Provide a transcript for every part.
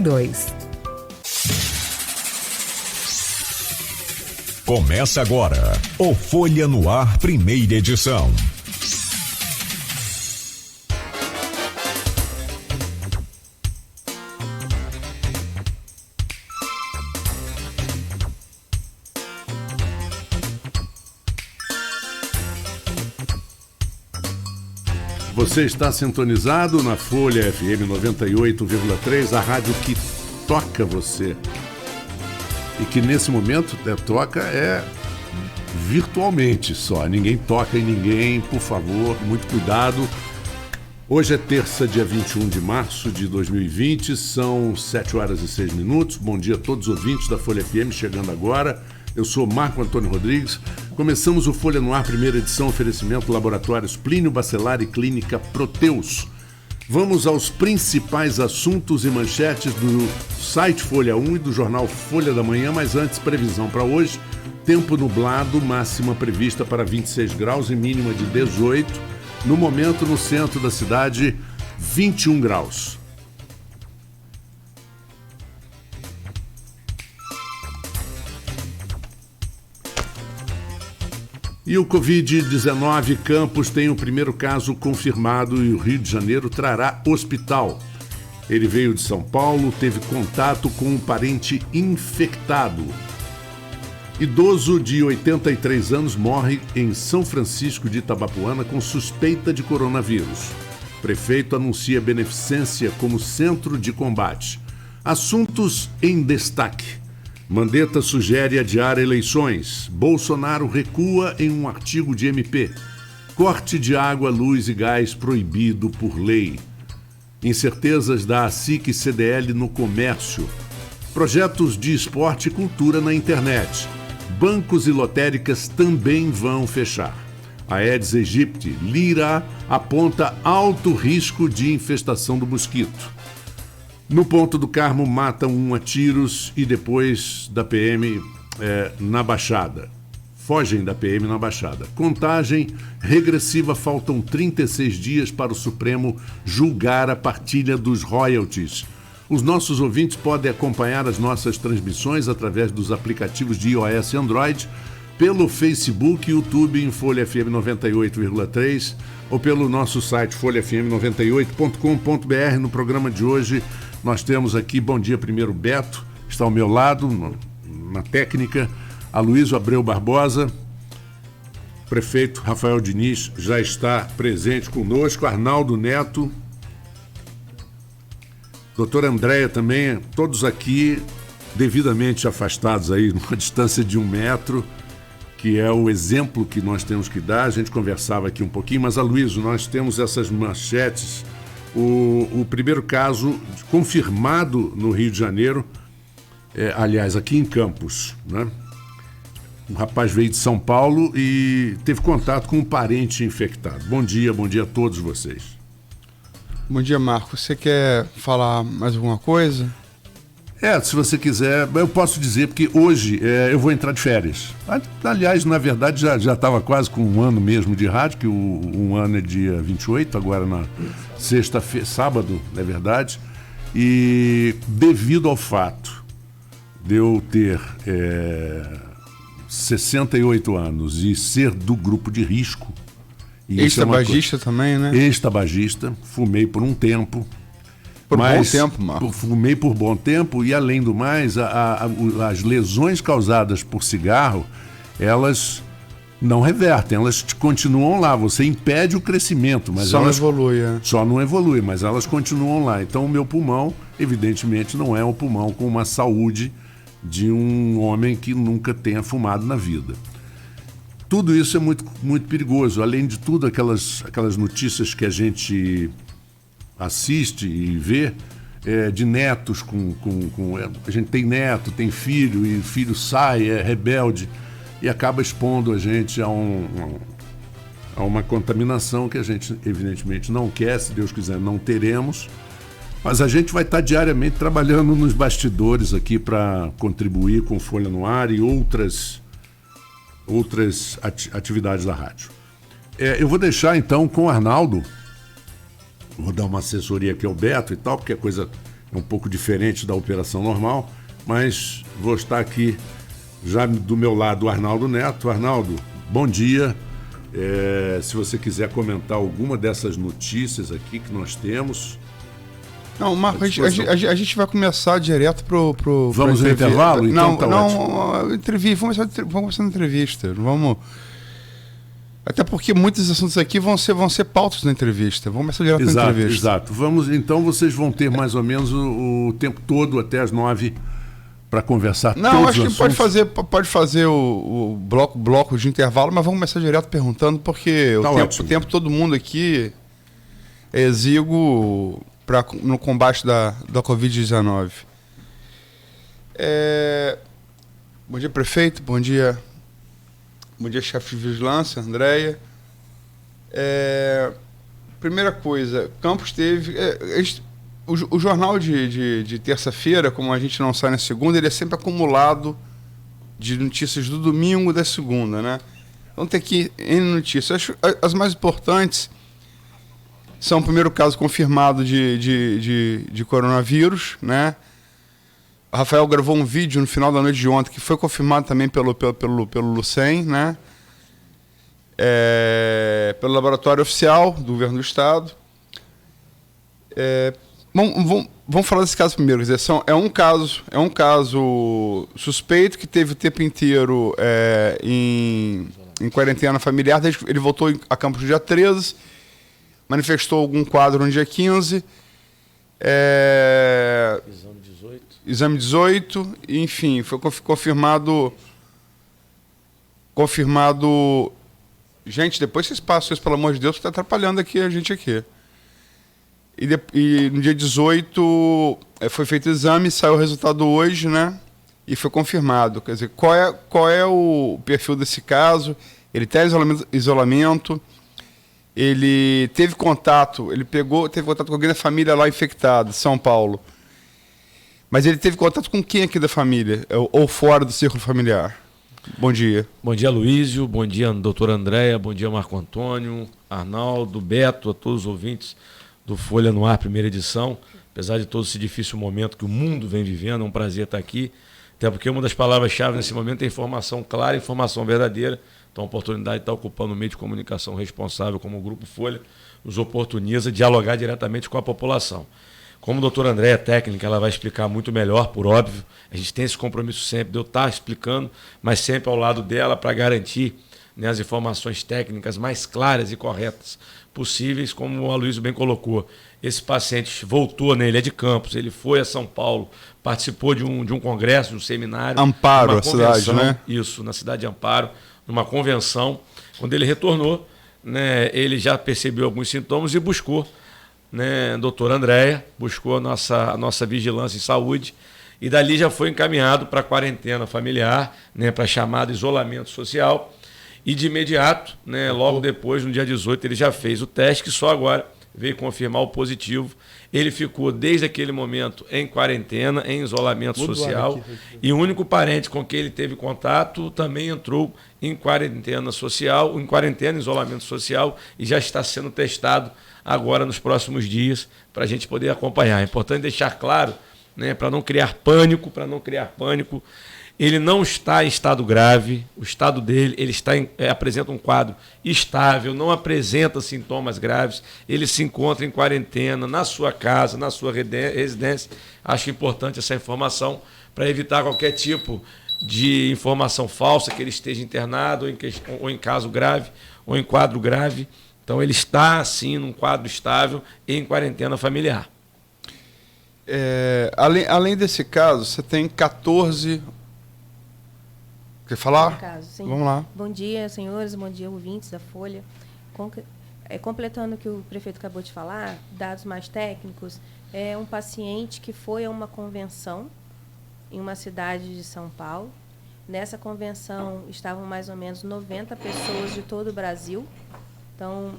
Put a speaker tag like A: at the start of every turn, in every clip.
A: 2.
B: Começa agora o Folha no Ar, primeira edição.
C: Você está sintonizado na Folha FM 98,3, a rádio que toca você. E que nesse momento toca virtualmente só. Ninguém toca em ninguém, por favor, muito cuidado. Hoje é terça, dia 21 de março de 2020, são 7 horas e 6 minutos. Bom dia a todos os ouvintes da Folha FM chegando agora. Eu sou Marco Antônio Rodrigues. Começamos o Folha no Ar, primeira edição, oferecimento Laboratórios Plínio Bacelar e Clínica Proteus. Vamos aos principais assuntos e manchetes do site Folha 1 e do jornal Folha da Manhã, mas antes, previsão para hoje. Tempo nublado, máxima prevista para 26 graus e mínima de 18. No momento, no centro da cidade, 21 graus. E o Covid-19, Campos tem o primeiro caso confirmado e o Rio de Janeiro trará hospital. Ele veio de São Paulo, teve contato com um parente infectado. Idoso de 83 anos morre em São Francisco de Itabapoana com suspeita de coronavírus. Prefeito anuncia beneficência como centro de combate. Assuntos em destaque. Mandetta sugere adiar eleições. Bolsonaro recua em um artigo de MP. Corte de água, luz e gás proibido por lei. Incertezas da ASIC e CDL no comércio. Projetos de esporte e cultura na internet. Bancos e lotéricas também vão fechar. A Aedes aegypti, Lira, aponta alto risco de infestação do mosquito. No Ponto do Carmo, matam um a tiros e depois da PM na Baixada. Fogem da PM na Baixada. Contagem regressiva, faltam 36 dias para o Supremo julgar a partilha dos royalties. Os nossos ouvintes podem acompanhar as nossas transmissões através dos aplicativos de iOS e Android, pelo Facebook, YouTube em Folha FM 98,3 ou pelo nosso site folhafm98.com.br. No programa de hoje nós temos aqui, bom dia primeiro Beto, está ao meu lado na técnica, Aloysio Abreu Barbosa, prefeito Rafael Diniz já está presente conosco, Arnaldo Neto, doutora Andréia também, todos aqui devidamente afastados aí, numa distância de 1 metro, que é o exemplo que nós temos que dar. A gente conversava aqui um pouquinho, mas, Aloysio, nós temos essas manchetes. O primeiro caso confirmado no Rio de Janeiro, aliás, aqui em Campos, né? Um rapaz veio de São Paulo e teve contato com um parente infectado. Bom dia a todos vocês.
D: Bom dia, Marco. Você quer falar mais alguma coisa?
C: Se você quiser, eu posso dizer, porque hoje eu vou entrar de férias. Aliás, na verdade, já estava quase com 1 ano mesmo de rádio, que um ano é dia 28, agora na sexta-feira, sábado, na verdade. E devido ao fato de eu ter 68 anos e ser do grupo de risco...
D: Ex-tabagista também, né?
C: Ex-tabagista, fumei por um tempo...
D: Bom tempo, Marco.
C: Fumei por bom tempo e, além do mais, as lesões causadas por cigarro, elas não revertem, elas continuam lá. Você impede o crescimento, mas
D: só
C: elas...
D: não evolui.
C: Só não evolui, mas elas continuam lá. Então, o meu pulmão, evidentemente, não é um pulmão com uma saúde de um homem que nunca tenha fumado na vida. Tudo isso é muito, muito perigoso. Além de tudo, aquelas notícias que a gente assiste e vê de netos a gente tem neto, tem filho, e o filho sai, é rebelde e acaba expondo a gente a uma contaminação que a gente evidentemente não quer, se Deus quiser não teremos, mas a gente vai estar diariamente trabalhando nos bastidores aqui para contribuir com Folha no Ar e outras atividades da rádio. Eu vou deixar então com o Arnaldo. Vou dar uma assessoria aqui ao Beto e tal, porque a coisa é um pouco diferente da operação normal, mas vou estar aqui já do meu lado o Arnaldo Neto. Arnaldo, bom dia. Se você quiser comentar alguma dessas notícias aqui que nós temos.
D: Não, Marco, a gente vai começar direto pro
C: vamos no intervalo? Então
D: vamos começar na entrevista. Vamos. Até porque muitos assuntos aqui vão ser pautas na entrevista. Vamos começar direto na entrevista.
C: Exato. Então vocês vão ter mais ou menos o tempo todo até as 9 para conversar.
D: Não, acho que pode fazer o bloco de intervalo, mas vamos começar direto perguntando, porque o tempo todo mundo aqui é exíguo no combate da Covid-19. Bom dia, prefeito. Bom dia, chefe de vigilância, Andréia. Primeira coisa, Campos teve... O jornal de terça-feira, como a gente não sai na segunda, ele é sempre acumulado de notícias do domingo e da segunda, né? Então tem aqui N notícias. As mais importantes são o primeiro caso confirmado de coronavírus, né? O Rafael gravou um vídeo no final da noite de ontem que foi confirmado também pelo Lucem, né? Pelo laboratório oficial do governo do estado. Vamos falar desse caso primeiro. Quer dizer, é um caso suspeito que teve o tempo inteiro em quarentena familiar. Ele voltou a Campos no dia 13, manifestou algum quadro no dia 15. Exame 18, enfim, foi confirmado. Gente, depois vocês passam isso, pelo amor de Deus, que está atrapalhando a gente aqui. E no dia 18 foi feito o exame, saiu o resultado hoje, né? E foi confirmado. Quer dizer, qual é o perfil desse caso? Ele tem isolamento, ele teve contato, teve contato com alguém da família lá infectado, São Paulo. Mas ele teve contato com quem aqui da família? Ou fora do círculo familiar? Bom dia.
A: Bom dia, Luísio. Bom dia, doutora Andréia. Bom dia, Marco Antônio, Arnaldo, Beto, a todos os ouvintes do Folha no Ar, primeira edição. Apesar de todo esse difícil momento que o mundo vem vivendo, é um prazer estar aqui. Até porque uma das palavras-chave nesse momento é informação clara, informação verdadeira. Então, a oportunidade de estar ocupando o meio de comunicação responsável como o Grupo Folha nos oportuniza dialogar diretamente com a população. Como a doutora Andréia é técnica, ela vai explicar muito melhor, por óbvio. A gente tem esse compromisso sempre de eu estar explicando, mas sempre ao lado dela para garantir, né, as informações técnicas mais claras e corretas possíveis, como o Aloysio bem colocou. Esse paciente voltou, né, ele é de Campos, ele foi a São Paulo, participou de um congresso, de um seminário.
D: Amparo, a cidade, né?
A: Isso, na cidade de Amparo, numa convenção. Quando ele retornou, né, ele já percebeu alguns sintomas e buscou, né, a doutora Andréia, buscou a nossa vigilância em saúde, e dali já foi encaminhado para a quarentena familiar, né, para chamado isolamento social, e de imediato, né, logo depois, no dia 18, ele já fez o teste, que só agora veio confirmar o positivo. Ele ficou desde aquele momento em quarentena, em isolamento social, e o único parente com quem ele teve contato também entrou em quarentena social, em quarentena, isolamento social, e já está sendo testado agora nos próximos dias, para a gente poder acompanhar. É importante deixar claro, né, para não criar pânico, ele não está em estado grave, o estado dele, ele apresenta um quadro estável, não apresenta sintomas graves, ele se encontra em quarentena, na sua casa, na sua residência. Acho importante essa informação para evitar qualquer tipo de informação falsa, que ele esteja internado ou em caso grave, ou em quadro grave. Então ele está, sim, num quadro estável e em quarentena familiar.
D: Além desse caso, você tem 14... Quer falar?
E: Caso, sim.
D: Vamos lá.
E: Bom dia, senhores. Bom dia, ouvintes da Folha. Completando o que o prefeito acabou de falar, dados mais técnicos, é um paciente que foi a uma convenção em uma cidade de São Paulo. Nessa convenção estavam mais ou menos 90 pessoas de todo o Brasil. Então,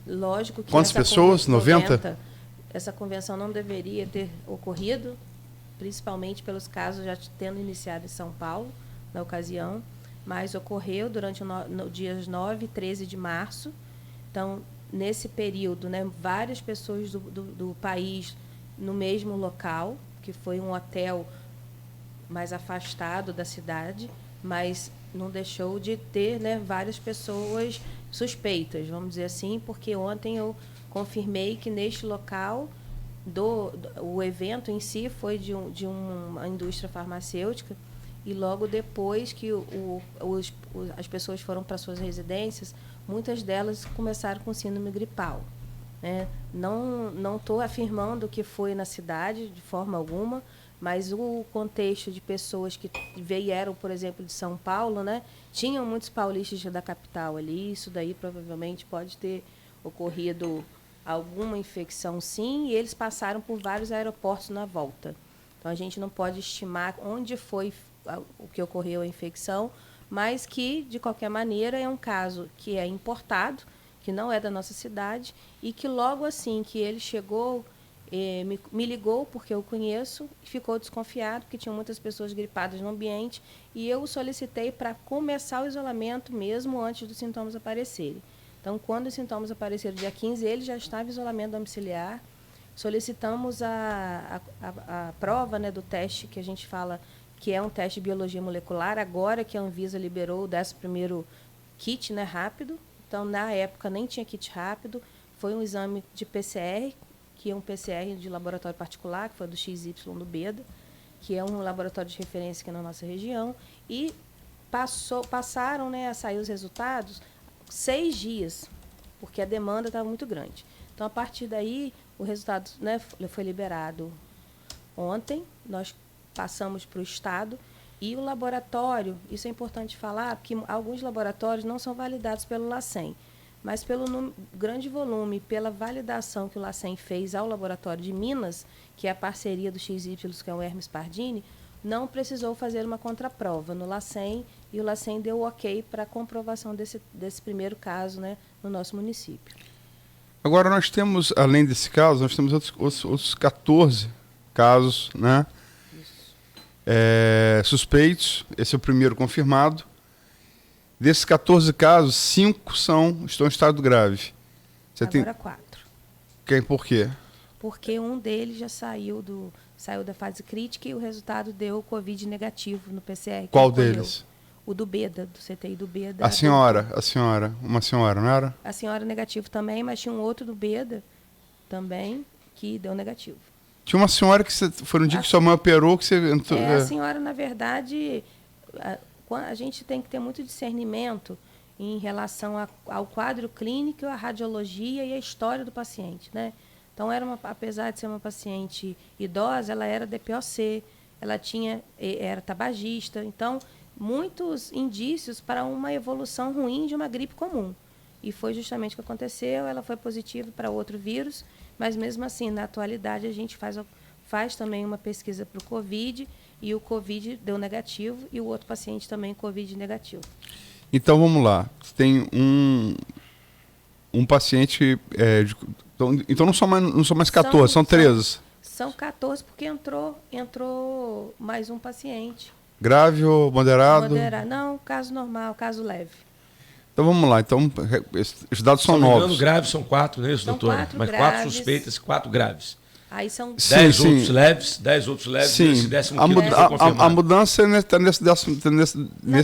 E: lógico que...
D: Quantas pessoas? 90?
E: Essa convenção não deveria ter ocorrido, principalmente pelos casos já tendo iniciado em São Paulo, na ocasião, mas ocorreu durante no dias 9 e 13 de março. Então, nesse período, né, várias pessoas do país no mesmo local, que foi um hotel mais afastado da cidade, mas não deixou de ter, né, várias pessoas suspeitas, vamos dizer assim, porque ontem eu confirmei que neste local o evento em si foi de uma indústria farmacêutica, e logo depois que as pessoas foram para suas residências, muitas delas começaram com síndrome gripal, né? Não estou afirmando que foi na cidade de forma alguma, mas o contexto de pessoas que vieram, por exemplo, de São Paulo, né? Tinham muitos paulistas da capital ali, isso daí provavelmente pode ter ocorrido alguma infecção, sim, e eles passaram por vários aeroportos na volta. Então, a gente não pode estimar onde foi o que ocorreu a infecção, mas que, de qualquer maneira, é um caso que é importado, que não é da nossa cidade, e que logo assim que ele chegou, me ligou, porque eu conheço, ficou desconfiado, porque tinham muitas pessoas gripadas no ambiente, e eu o solicitei para começar o isolamento mesmo antes dos sintomas aparecerem. Então, quando os sintomas apareceram dia 15, ele já estava em isolamento domiciliar. Solicitamos a prova, né, do teste, que a gente fala que é um teste de biologia molecular, agora que a Anvisa liberou o 11º kit, né, rápido. Então, na época, nem tinha kit rápido. Foi um exame de PCR, que é um PCR de laboratório particular, que foi do XY do Beda, que é um laboratório de referência aqui na nossa região. E passaram, né, a sair os resultados 6 dias, porque a demanda estava muito grande. Então, a partir daí, o resultado, né, foi liberado ontem, nós passamos para o Estado, e o laboratório, isso é importante falar, porque alguns laboratórios não são validados pelo LACEN, mas pelo grande volume, pela validação que o LACEN fez ao laboratório de Minas, que é a parceria do XY, que é o Hermes Pardini, não precisou fazer uma contraprova no LACEN, e o LACEN deu ok para a comprovação desse primeiro caso, né, no nosso município.
D: Agora, nós temos, além desse caso, nós temos outros 14 casos, né, suspeitos. Esse é o primeiro confirmado. Desses 14 casos, 5 estão em estado grave.
E: Agora 4.
D: Por quê?
E: Porque um deles já saiu da fase crítica e o resultado deu Covid negativo no PCR.
D: Qual deles?
E: O do Beda, do CTI do Beda.
D: Uma senhora, não era?
E: A senhora negativo também, mas tinha um outro do Beda também que deu negativo.
D: Tinha uma senhora que foi no dia que sua mãe operou que você entrou.
E: A senhora, na verdade, a gente tem que ter muito discernimento em relação ao quadro clínico, a radiologia e a história do paciente, né? Então, apesar de ser uma paciente idosa, ela era DPOC, era tabagista. Então, muitos indícios para uma evolução ruim de uma gripe comum. E foi justamente o que aconteceu, ela foi positiva para outro vírus, mas mesmo assim, na atualidade, a gente faz também uma pesquisa para o Covid, e o Covid deu negativo, e o outro paciente também Covid negativo.
D: Então, vamos lá. Tem um paciente... Então, não são mais 14, são 13.
E: São 14 porque entrou mais um paciente.
D: Grave ou moderado?
E: Não, caso normal, caso leve.
D: Então vamos lá. Então, os dados são novos.
A: Engano, graves são 4, não é isso, doutor?
E: 4
A: Mas
E: graves.
A: 4 suspeitas e 4 graves.
E: Aí são
A: 10 outros leves, 10 outros leves,
D: sim.
A: esse 15º
D: a mudança está nesse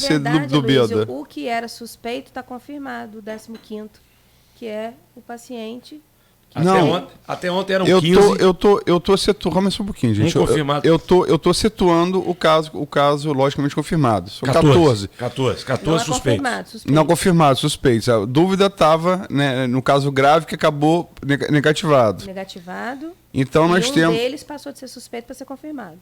E: verdade,
D: do Beda.
E: Luiz, o que era suspeito está confirmado, o 15º, que é o paciente.
A: Até ontem eram 15.
D: Eu tô situando, calma só um pouquinho, gente.
A: Confirmado.
D: Eu tô situando o caso logicamente confirmado. São 14
A: suspeitos.
D: Não confirmados, suspeitos. A dúvida estava, né, no caso grave, que acabou negativado. Então nós temos.
E: Um deles passou de ser suspeito para ser confirmado.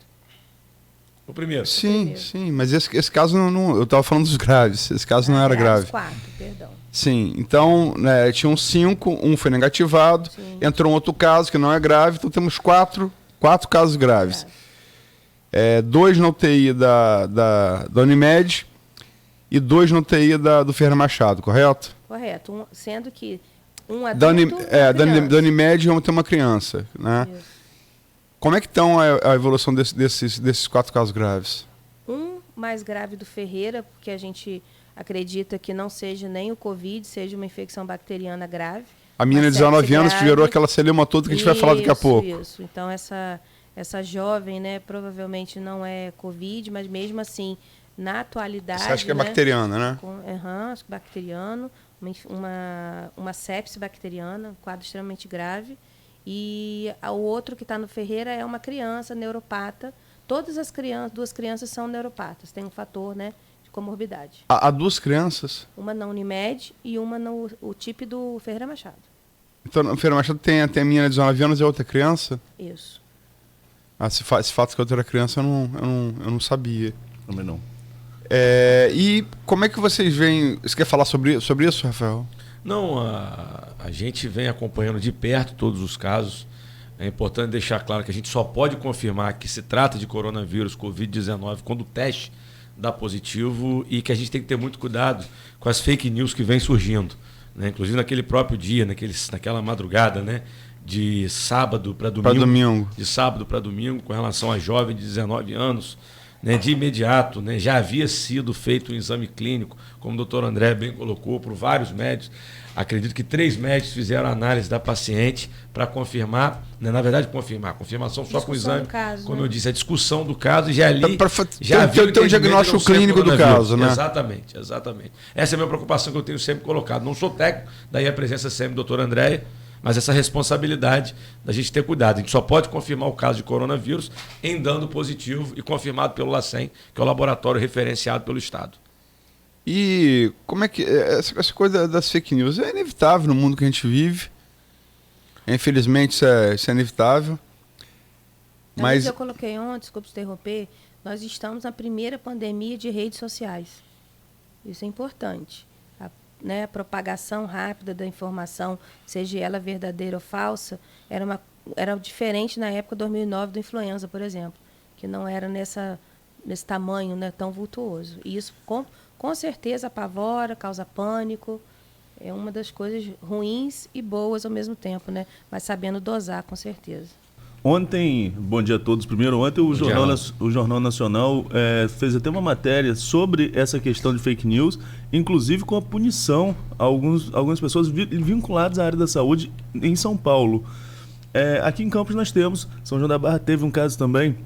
A: O primeiro.
D: Sim, mas esse caso não. Eu estava falando dos graves. Esse caso não era grave.
E: 4, perdão.
D: Sim, então, né, tinham 5, um foi negativado, entrou um outro caso que não é grave, então temos 4 casos graves. 2 na UTI da Unimed e 2 na UTI do Ferreira Machado, correto?
E: Correto, sendo que um adulto
D: da Unimed vamos ter uma criança, né?
E: Isso.
D: Como é que estão a evolução desses 4 casos graves?
E: Um mais grave do Ferreira, porque a gente acredita que não seja nem o Covid, seja uma infecção bacteriana grave,
D: A menina de 19 anos que gerou aquela celeuma toda que a gente vai falar daqui a pouco.
E: Isso. Então, essa jovem, né, provavelmente não é Covid, mas mesmo assim, na atualidade...
D: Você acha que é
E: né,
D: bacteriana, né?
E: Acho que bacteriano, uma sepse bacteriana, um quadro extremamente grave. E o outro que está no Ferreira é uma criança neuropata. Todas as crianças, 2 crianças são neuropatas, tem um fator, né, de comorbidade.
D: Há 2 crianças?
E: Uma na Unimed e uma no TIP do Ferreira Machado.
D: Então, no Ferreira Machado tem a menina de 19 anos e a outra criança?
E: Isso.
D: Esse fato que a outra criança eu não sabia.
C: Também não.
D: E como é que vocês veem... Você quer falar sobre isso, Rafael?
A: Não, a gente vem acompanhando de perto todos os casos. É importante deixar claro que a gente só pode confirmar que se trata de coronavírus, Covid-19, quando o teste dá positivo, e que a gente tem que ter muito cuidado com as fake news que vêm surgindo, né? Inclusive naquele próprio dia, naquela madrugada, né? De sábado para domingo. De sábado para domingo, com relação a jovem de 19 anos, né? De imediato, né? Já havia sido feito um exame clínico, como o doutor André bem colocou, por vários médicos. Acredito que 3 médicos fizeram a análise da paciente para confirmar, né? Na verdade, confirmação só com o exame,
E: caso,
A: como
E: né?
A: eu disse, a discussão do caso, e já ali já
D: ter um diagnóstico clínico do caso, né?
A: Exatamente. Essa é a minha preocupação que eu tenho sempre colocado. Não sou técnico, daí a presença sempre do doutor André, mas essa responsabilidade da gente ter cuidado. A gente só pode confirmar o caso de coronavírus em dando positivo e confirmado pelo LACEN, que é o laboratório referenciado pelo Estado.
D: E como é que... Essa coisa das fake news é inevitável no mundo que a gente vive. Infelizmente, isso é inevitável. Mas
E: eu coloquei ontem, desculpa te interromper, nós estamos na primeira pandemia de redes sociais. Isso é importante. A propagação rápida da informação, seja ela verdadeira ou falsa, era diferente na época de 2009 do influenza, por exemplo, que não era nesse tamanho, né, tão vultuoso. E isso, com certeza, apavora, causa pânico. É uma das coisas ruins e boas ao mesmo tempo, né? Mas sabendo dosar, com certeza.
F: Ontem, bom dia a todos. Primeiro, ontem o Jornal Nacional fez até uma matéria sobre essa questão de fake news, inclusive com a punição a algumas pessoas vinculadas à área da saúde em São Paulo. Aqui em Campos nós temos, São João da Barra teve um caso também,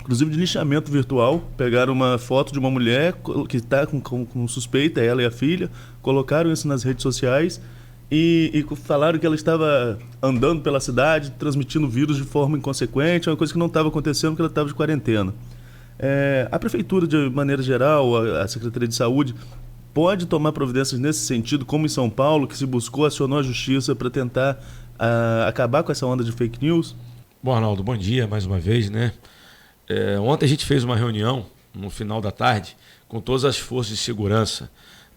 F: inclusive de lixamento virtual. Pegaram uma foto de uma mulher que está com suspeita, ela e a filha, colocaram isso nas redes sociais e falaram que ela estava andando pela cidade, transmitindo vírus de forma inconsequente, uma coisa que não estava acontecendo porque ela estava de quarentena. A Prefeitura, de maneira geral, a Secretaria de Saúde, pode tomar providências nesse sentido, como em São Paulo, que se buscou, acionou a Justiça para tentar acabar com essa onda de fake news?
A: Bom, Arnaldo, bom dia mais uma vez, né? Ontem a gente fez uma reunião, no final da tarde, com todas as forças de segurança,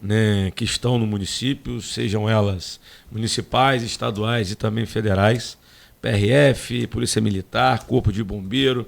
A: né, que estão no município, sejam elas municipais, estaduais e também federais, PRF, Polícia Militar, Corpo de Bombeiro,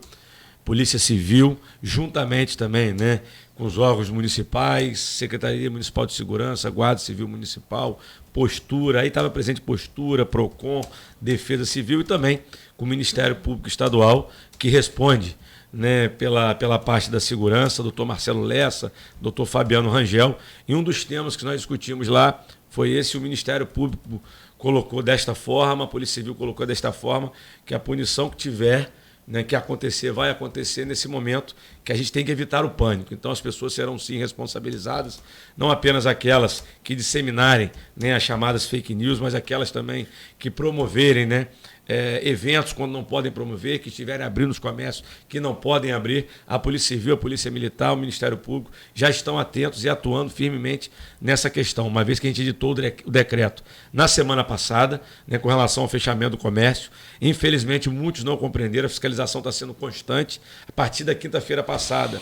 A: Polícia Civil, juntamente também, né, com os órgãos municipais, Secretaria Municipal de Segurança, Guarda Civil Municipal, Postura, aí estava presente Postura, PROCON, Defesa Civil e também com o Ministério Público Estadual, que responde, né, pela parte da segurança, doutor Marcelo Lessa, doutor Fabiano Rangel. E um dos temas que nós discutimos lá foi esse: o Ministério Público colocou desta forma, a Polícia Civil colocou desta forma, que a punição que tiver, né, que acontecer, vai acontecer nesse momento, que a gente tem que evitar o pânico. Então as pessoas serão sim responsabilizadas, não apenas aquelas que disseminarem, né, as chamadas fake news, mas aquelas também que promoverem, né, eventos quando não podem promover, que estiverem abrindo os comércios que não podem abrir. A Polícia Civil, a Polícia Militar, o Ministério Público já estão atentos e atuando firmemente nessa questão, uma vez que a gente editou o decreto na semana passada, né, com relação ao fechamento do comércio. Infelizmente, muitos não compreenderam, a fiscalização está sendo constante. A partir da quinta-feira passada,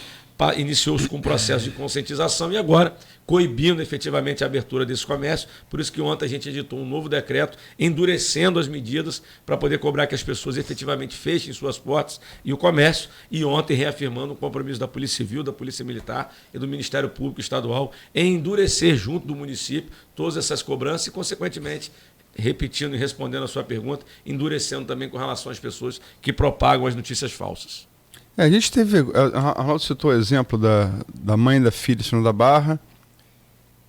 A: iniciou-se com um processo de conscientização e agora coibindo efetivamente a abertura desse comércio. Por isso que ontem a gente editou um novo decreto, endurecendo as medidas para poder cobrar que as pessoas efetivamente fechem suas portas e o comércio, e ontem reafirmando o compromisso da Polícia Civil, da Polícia Militar e do Ministério Público Estadual em endurecer junto do município todas essas cobranças e, consequentemente, repetindo e respondendo a sua pergunta, endurecendo também com relação às pessoas que propagam as notícias falsas.
D: A gente teve, a Arnaldo citou o exemplo da mãe da filha de São João da Barra,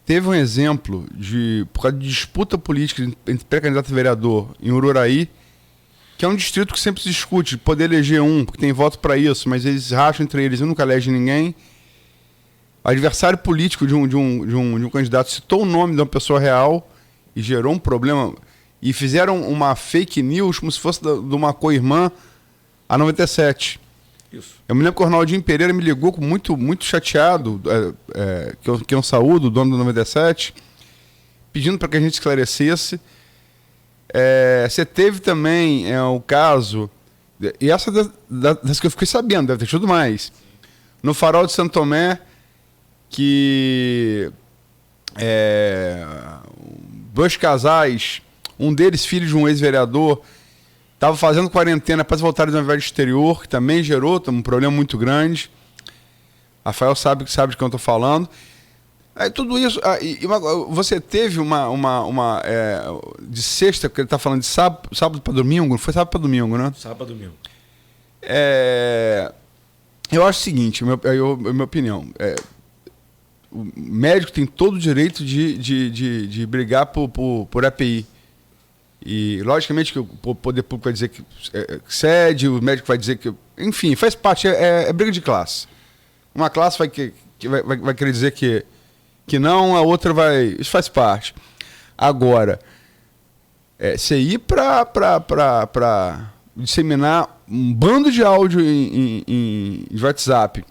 D: teve um exemplo por causa de disputa política entre pré-candidato e vereador em Ururaí, que é um distrito que sempre se discute, de poder eleger um, porque tem voto para isso, mas eles racham entre eles e nunca elegem ninguém. O adversário político de um candidato citou o nome de uma pessoa real e gerou um problema. E fizeram uma fake news como se fosse de uma co-irmã, a 97.
A: Isso.
D: Eu me lembro que o Ronaldinho Pereira me ligou muito chateado, que eu saúdo, o dono do 97, pedindo para que a gente esclarecesse. Você teve também o caso, e essa das que eu fiquei sabendo, deve ter tudo mais, no Farol de Santo Tomé, que dois casais, um deles filho de um ex-vereador, estava fazendo quarentena para voltar de uma viagem exterior, que também gerou um problema muito grande. Rafael sabe de quem eu estou falando. Tudo isso. Você teve de sexta, porque ele está falando de sábado para domingo, não foi sábado para domingo, né?
A: Sábado para domingo.
D: Eu acho o seguinte, minha opinião. O médico tem todo o direito de brigar por API. E, logicamente, que o poder público vai dizer que cede, o médico vai dizer que... Enfim, faz parte, é briga de classe. Uma classe vai querer dizer que não, a outra vai... Isso faz parte. Agora, você ir para disseminar um bando de áudio em WhatsApp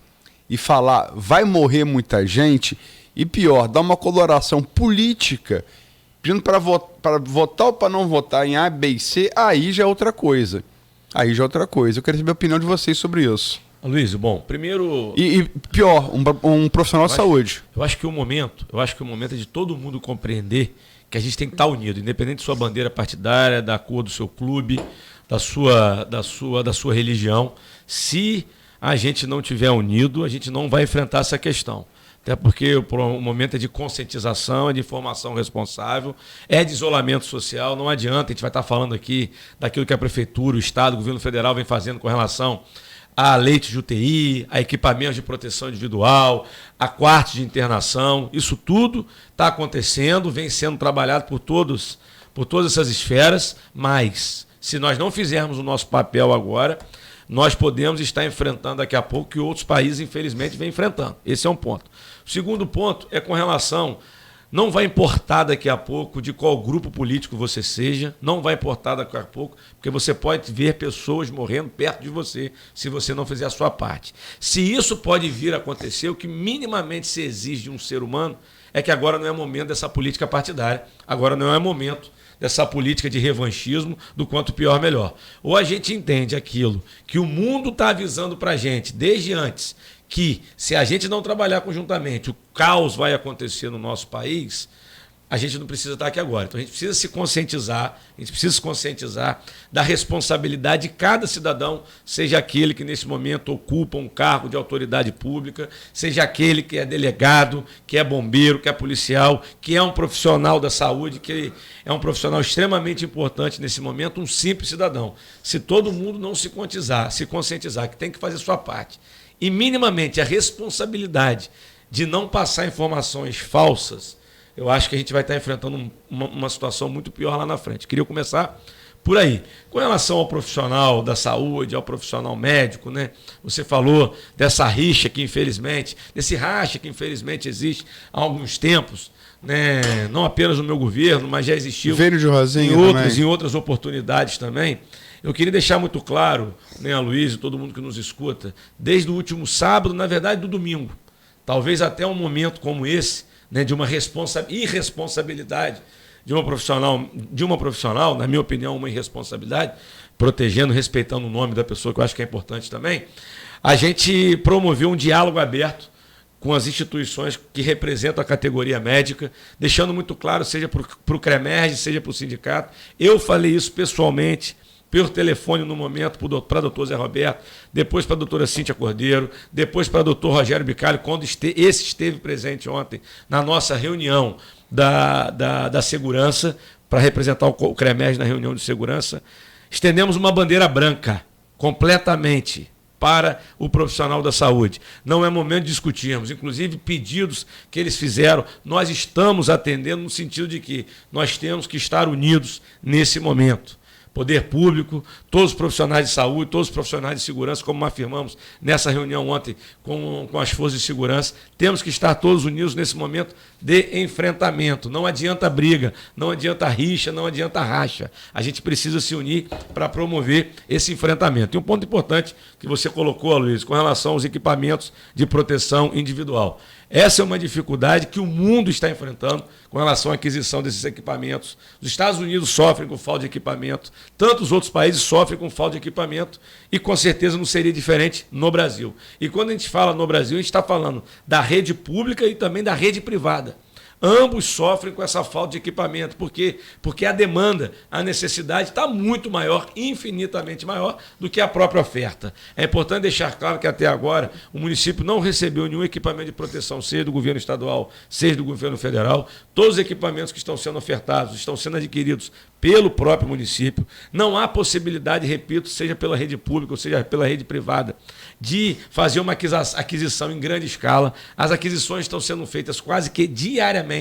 D: e falar vai morrer muita gente, e pior, dar uma coloração política pedindo para votar ou para não votar em A, B e C, aí já é outra coisa. Eu quero saber a opinião de vocês sobre isso.
A: Luiz, bom, primeiro...
D: E pior, um profissional de saúde.
A: Eu acho que o momento é de todo mundo compreender que a gente tem que estar unido, independente de sua bandeira partidária, da cor do seu clube, da sua religião. Se a gente não estiver unido, a gente não vai enfrentar essa questão. Até porque o momento é de conscientização, é de informação responsável, é de isolamento social. Não adianta, a gente vai estar falando aqui daquilo que a Prefeitura, o Estado, o Governo Federal vem fazendo com relação a leitos de UTI, a equipamentos de proteção individual, a quartos de internação. Isso tudo está acontecendo, vem sendo trabalhado por todas essas esferas, mas se nós não fizermos o nosso papel agora, nós podemos estar enfrentando daqui a pouco que outros países, infelizmente, vêm enfrentando. Esse é um ponto. O segundo ponto é com relação... Não vai importar daqui a pouco de qual grupo político você seja, não vai importar daqui a pouco, porque você pode ver pessoas morrendo perto de você se você não fizer a sua parte. Se isso pode vir a acontecer, o que minimamente se exige de um ser humano é que agora não é momento dessa política partidária, agora não é momento dessa política de revanchismo do quanto pior, melhor. Ou a gente entende aquilo que o mundo está avisando para a gente desde antes, que se a gente não trabalhar conjuntamente, o caos vai acontecer no nosso país, a gente não precisa estar aqui agora. Então a gente precisa se conscientizar, da responsabilidade de cada cidadão, seja aquele que nesse momento ocupa um cargo de autoridade pública, seja aquele que é delegado, que é bombeiro, que é policial, que é um profissional da saúde, que é um profissional extremamente importante nesse momento, um simples cidadão. Se todo mundo não se conscientizar que tem que fazer sua parte, e minimamente a responsabilidade de não passar informações falsas, eu acho que a gente vai estar enfrentando uma situação muito pior lá na frente. Queria começar por aí. Com relação ao profissional da saúde, ao profissional médico, né? Você falou dessa rixa que infelizmente, desse racha que infelizmente existe há alguns tempos, né? Não apenas no meu governo, mas já existiu em outras oportunidades também. Eu queria deixar muito claro, né, a Luiz e todo mundo que nos escuta, desde o último sábado, na verdade do domingo, talvez até um momento como esse, né, de uma irresponsabilidade de uma profissional, na minha opinião, uma irresponsabilidade, protegendo, respeitando o nome da pessoa, que eu acho que é importante também, a gente promoveu um diálogo aberto com as instituições que representam a categoria médica, deixando muito claro, seja para o CREMERG, seja para o sindicato. Eu falei isso pessoalmente, por telefone no momento para o doutor Zé Roberto, depois para a doutora Cíntia Cordeiro, depois para o doutor Rogério Bicalho, quando esse esteve presente ontem na nossa reunião da segurança, para representar o CREMERG na reunião de segurança. Estendemos uma bandeira branca, completamente, para o profissional da saúde. Não é momento de discutirmos. Inclusive, pedidos que eles fizeram, nós estamos atendendo no sentido de que nós temos que estar unidos nesse momento. Poder público, todos os profissionais de saúde, todos os profissionais de segurança, como afirmamos nessa reunião ontem com as forças de segurança, temos que estar todos unidos nesse momento de enfrentamento. Não adianta briga, não adianta rixa, não adianta racha. A gente precisa se unir para promover esse enfrentamento. E um ponto importante que você colocou, Luiz, com relação aos equipamentos de proteção individual. Essa é uma dificuldade que o mundo está enfrentando com relação à aquisição desses equipamentos. Os Estados Unidos sofrem com falta de equipamento, tantos outros países sofrem com falta de equipamento e com certeza não seria diferente no Brasil. E quando a gente fala no Brasil, a gente está falando da rede pública e também da rede privada. Ambos sofrem com essa falta de equipamento. Por quê? Porque a demanda, a necessidade está muito maior, infinitamente maior do que a própria oferta. É importante deixar claro que até agora o município não recebeu nenhum equipamento de proteção, seja do governo estadual, seja do governo federal. Todos os equipamentos que estão sendo ofertados estão sendo adquiridos pelo próprio município. Não há possibilidade, repito, seja pela rede pública ou seja pela rede privada, de fazer uma aquisição em grande escala. As aquisições estão sendo feitas quase que diariamente.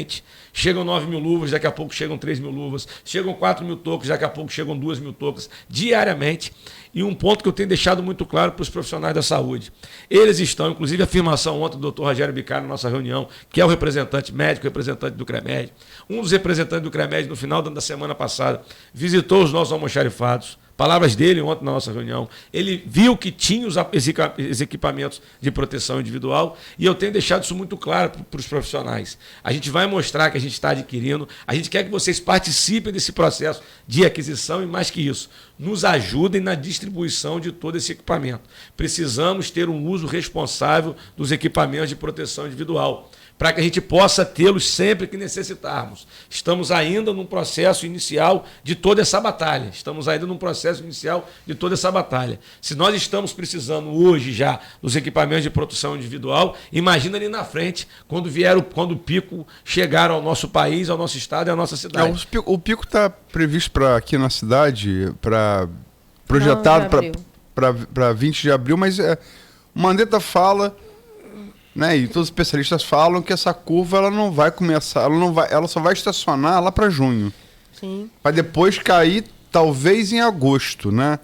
A: Chegam 9 mil luvas, daqui a pouco chegam 3 mil luvas. Chegam 4 mil toucas, daqui a pouco chegam 2 mil toucas, diariamente. E um ponto que eu tenho deixado muito claro para os profissionais da saúde. Eles estão, inclusive a afirmação ontem do Dr. Rogério Bicari na nossa reunião, que é o representante médico, representante do CREMED. Um dos representantes do CREMED, no final da semana passada, visitou os nossos almoxarifados. Palavras dele ontem na nossa reunião. Ele viu que tinha os equipamentos de proteção individual e eu tenho deixado isso muito claro para os profissionais. A gente vai mostrar que a gente está adquirindo, a gente quer que vocês participem desse processo de aquisição e, mais que isso, nos ajudem na distribuição de todo esse equipamento. Precisamos ter um uso responsável dos equipamentos de proteção individual, para que a gente possa tê-los sempre que necessitarmos. Estamos ainda num processo inicial de toda essa batalha. Se nós estamos precisando hoje já dos equipamentos de proteção individual, imagina ali na frente, quando o pico chegar ao nosso país, ao nosso estado e à nossa cidade.
D: O pico está previsto para aqui na cidade, projetado para 20 de abril, mas o Mandetta fala, né, e todos os especialistas falam que essa curva ela não vai começar, ela só vai estacionar lá para junho.
E: Sim.
D: Para depois cair talvez em agosto, né?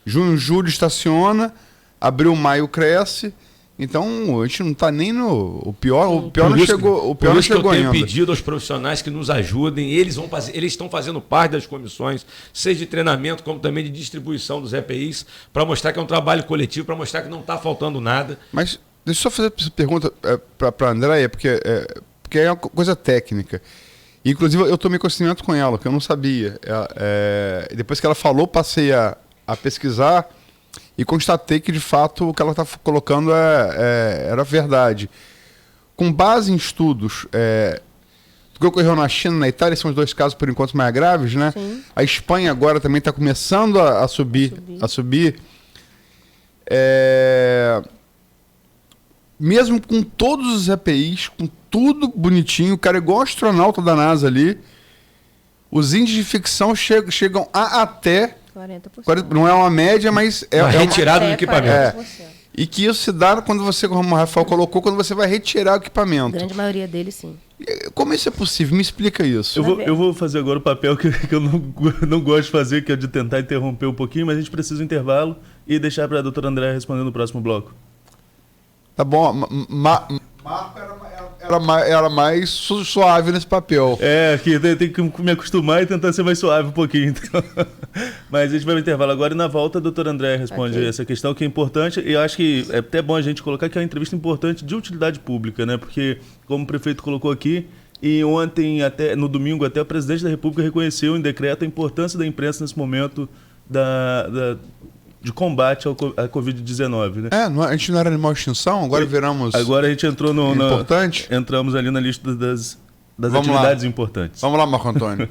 D: Junho, julho estaciona, abril, maio cresce. Então a gente não está nem no o pior não chegou,
A: por isso que eu tenho
D: ainda.
A: pedido aos profissionais que nos ajudem. Eles estão fazendo parte das comissões, seja de treinamento como também de distribuição dos EPIs, para mostrar que é um trabalho coletivo, para mostrar que não está faltando nada.
D: Mas deixa eu só fazer essa pergunta para a Andréia, porque é uma coisa técnica. Inclusive, eu tomei conhecimento com ela, que eu não sabia. Depois que ela falou, passei a pesquisar e constatei que, de fato, o que ela está colocando era verdade. Com base em estudos que ocorreu na China e na Itália, são os dois casos, por enquanto, mais graves, né?
E: Sim.
D: A Espanha agora também está começando a subir. Mesmo com todos os EPIs, com tudo bonitinho, o cara é igual astronauta da NASA ali, os índices de ficção chegam a até 40%. Não é uma média, mas é
A: retirada do equipamento.
E: 40%.
D: E que isso se dá quando você, como o Rafael colocou, quando você vai retirar o
E: A
D: equipamento.
E: grande maioria deles, sim.
D: Como isso é possível? Me explica isso.
F: Eu vou fazer agora o papel que eu não gosto de fazer, que é de tentar interromper um pouquinho, mas a gente precisa de um intervalo e deixar para a doutora Andréa responder no próximo bloco.
D: Tá bom. Marco era mais suave nesse papel.
F: Que tem que me acostumar e tentar ser mais suave um pouquinho. Então. Mas a gente vai no intervalo agora e na volta a doutora Andréa responde essa questão que é importante. E eu acho que é até bom a gente colocar que é uma entrevista importante de utilidade pública, né? Porque, como o prefeito colocou aqui, e ontem, no domingo, até o presidente da República reconheceu em decreto a importância da imprensa nesse momento de combate à Covid-19, né?
D: A gente não era animal de extinção, agora viramos...
F: Agora a gente entrou
D: importante?
F: Entramos ali na lista das atividades importantes.
D: Vamos lá, Marco Antônio.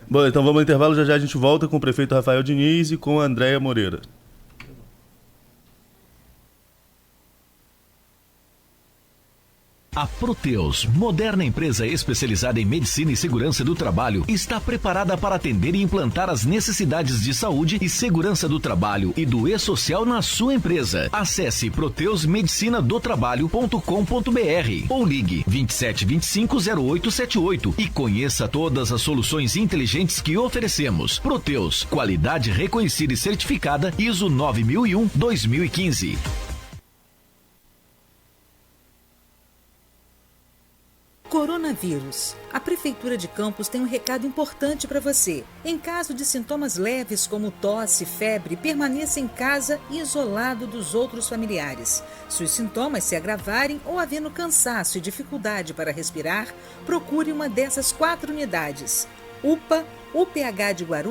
F: Bom, então vamos ao intervalo, já a gente volta com o prefeito Rafael Diniz e com a Andréa Moreira.
G: A Proteus, moderna empresa especializada em medicina e segurança do trabalho, está preparada para atender e implantar as necessidades de saúde e segurança do trabalho e do e-social na sua empresa. Acesse proteusmedicinadotrabalho.com.br ou ligue 2725-0878 e conheça todas as soluções inteligentes que oferecemos. Proteus, qualidade reconhecida e certificada ISO 9001-2015.
H: Coronavírus. A Prefeitura de Campos tem um recado importante para você. Em caso de sintomas leves como tosse, febre, permaneça em casa e isolado dos outros familiares. Se os sintomas se agravarem ou havendo cansaço e dificuldade para respirar, procure uma dessas 4 unidades: UPA, UPH de Guarulhos,